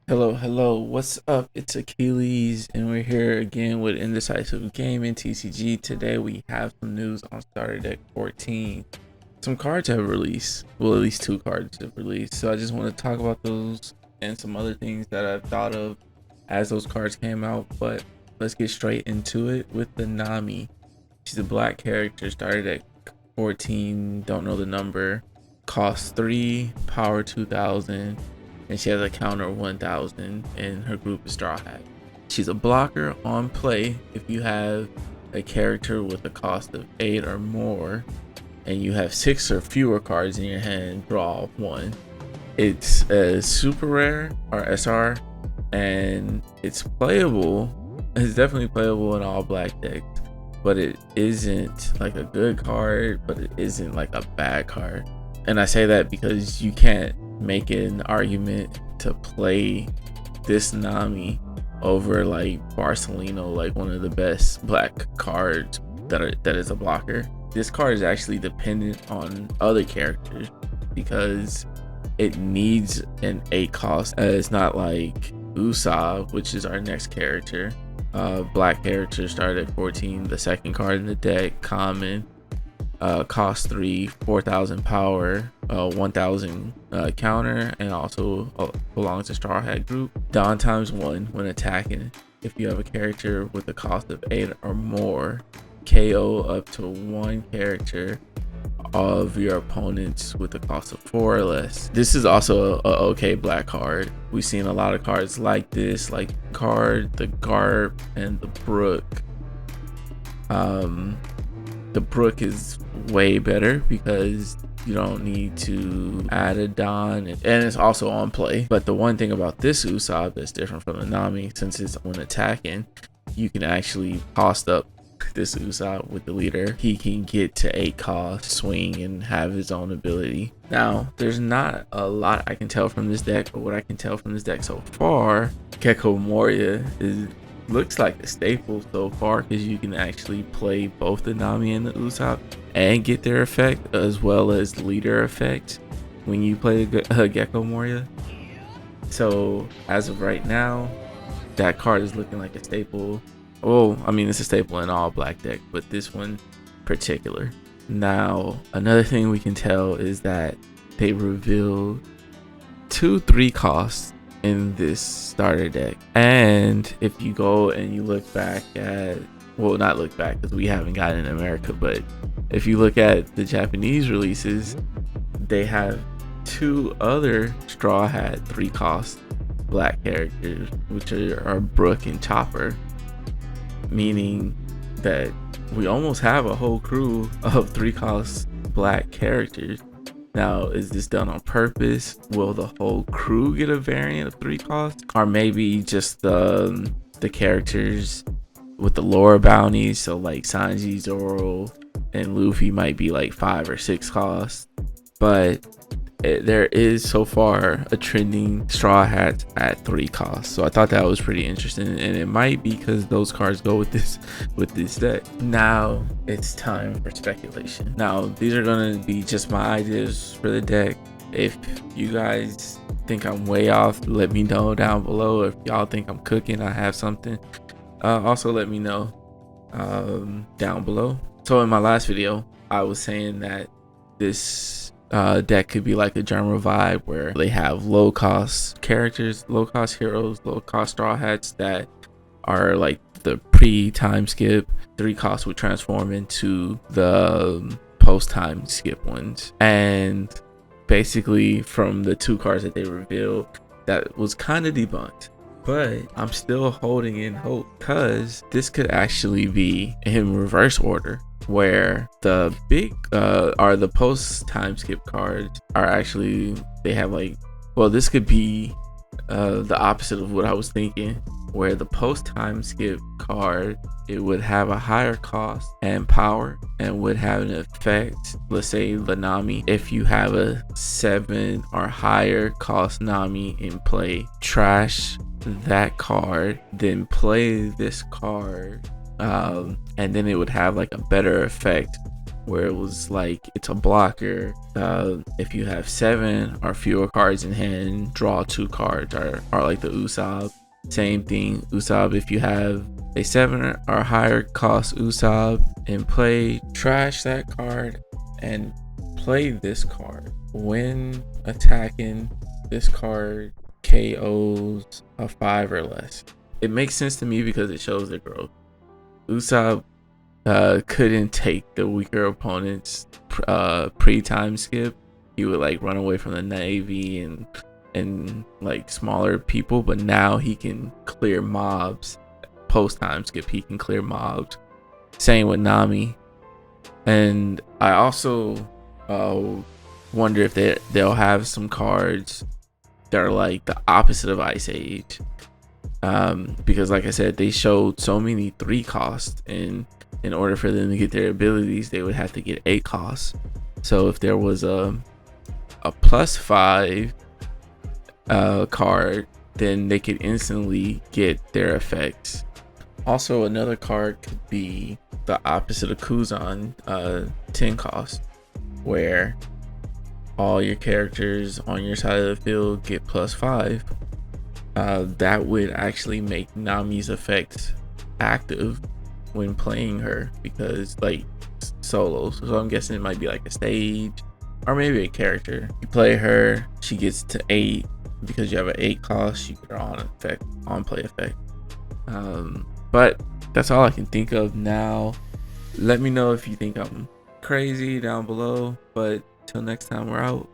Hello, what's up? It's Achilles, and we're here again with Indecisive Gaming TCG. Today we have some news on Starter Deck 14. Some cards have released, well, at least two cards have released. So I just want to talk about those and some other things that I've thought of as those cards came out. But let's get straight into it with the Nami. She's a black character, Starter Deck 14, don't know the number, costs 3, power 2000, and she has a counter 1000, and her group is Straw Hat. She's a blocker on play if you have a character with a cost of 8 or more, and you have 6 or fewer cards in your hand, draw 1. It's a super rare or SR, and it's playable. It's definitely playable in all black decks, but it isn't like a good card, but it isn't like a bad card. And I say that because you can't make an argument to play this Nami over like Barcelona, like one of the best black cards that is a blocker. This card is actually dependent on other characters because it needs an 8 cost. It's not like Usopp, which is our next character. Black character started at 14, the second card in the deck, common, cost 3, 4000 power, 1000 counter, and also belongs to Straw Hat group. Dawn times 1 when attacking. If you have a character with a cost of 8 or more, KO up to 1 character of your opponents with a cost of 4 or less. This is also a okay black card. We've seen a lot of cards like this, like card, the Garp, and the Brook. The Brook is way better because you don't need to add a Don, and it's also on play. But the one thing about this Usopp that's different from the Nami, since it's when attacking, you can actually cost up this Usopp with the leader. He can get to 8 cost, swing, and have his own ability. Now, there's not a lot I can tell from this deck, but what I can tell from this deck so far, Gecko Moria looks like the staple so far, because you can actually play both the Nami and the Usopp and get their effect as well as leader effect when you play Gecko Moria. So as of right now, that card is looking like a staple. Well, I mean, it's a staple in all black deck, but this one particular. Now, another thing we can tell is that they revealed 2 3 costs in this starter deck. And if you go and you look back at, well, not look back because we haven't gotten in America, but if you look at the Japanese releases, they have 2 other Straw Hat 3 cost black characters, which are Brook and Chopper, meaning that we almost have a whole crew of 3 cost black characters. Now, is this done on purpose? Will the whole crew get a variant of 3 costs? Or maybe just the characters with the lower bounties, so like Sanji, Zoro, and Luffy might be like 5 or 6 costs. But there is so far a trending Straw Hat at 3 costs, so I thought that was pretty interesting, and it might be because those cards go with this deck. Now it's time for speculation. Now these are gonna be just my ideas for the deck. If you guys think I'm way off, let me know down below. If y'all think I'm cooking, I have something, also let me know down below. So in my last video, I was saying that this deck could be like a genre vibe where they have low cost characters, low cost heroes, low cost Straw Hats that are like the pre-time skip. 3 costs would transform into the post-time skip ones. And basically from the 2 cards that they revealed, that was kind of debunked. But I'm still holding in hope because this could actually be in reverse order, where the big are the post time skip cards are actually, they have like, well, this could be the opposite of what I was thinking, where the post time skip card, it would have a higher cost and power and would have an effect. Let's say the Nami, if you have a 7 or higher cost Nami in play, trash that card, then play this card, and then it would have like a better effect where it was like it's a blocker. If you have 7 or fewer cards in hand, draw 2 cards, or like the Usopp. Same thing, Usopp, if you have a 7 or higher cost Usopp in play, trash that card and play this card. When attacking, this card KOs a 5 or less. It makes sense to me because it shows the growth. Usopp couldn't take the weaker opponents pre-time skip. He would like run away from the Navy and like smaller people, but now he can clear mobs post time skip. He can clear mobs. Same with Nami. And I also wonder if they'll have some cards that are like the opposite of Ice Age, because like I said, they showed so many 3 costs, and in order for them to get their abilities, they would have to get 8 costs. So if there was a +5 card, then they could instantly get their effects. Also, another card could be the opposite of Kuzan, 10 cost, where all your characters on your side of the field get +5. That would actually make Nami's effects active when playing her, because like solos. So I'm guessing it might be like a stage or maybe a character. You play her, she gets to 8 because you have an 8 cost. You get her on play effect. But that's all I can think of now. Let me know if you think I'm crazy down below. But till next time, we're out.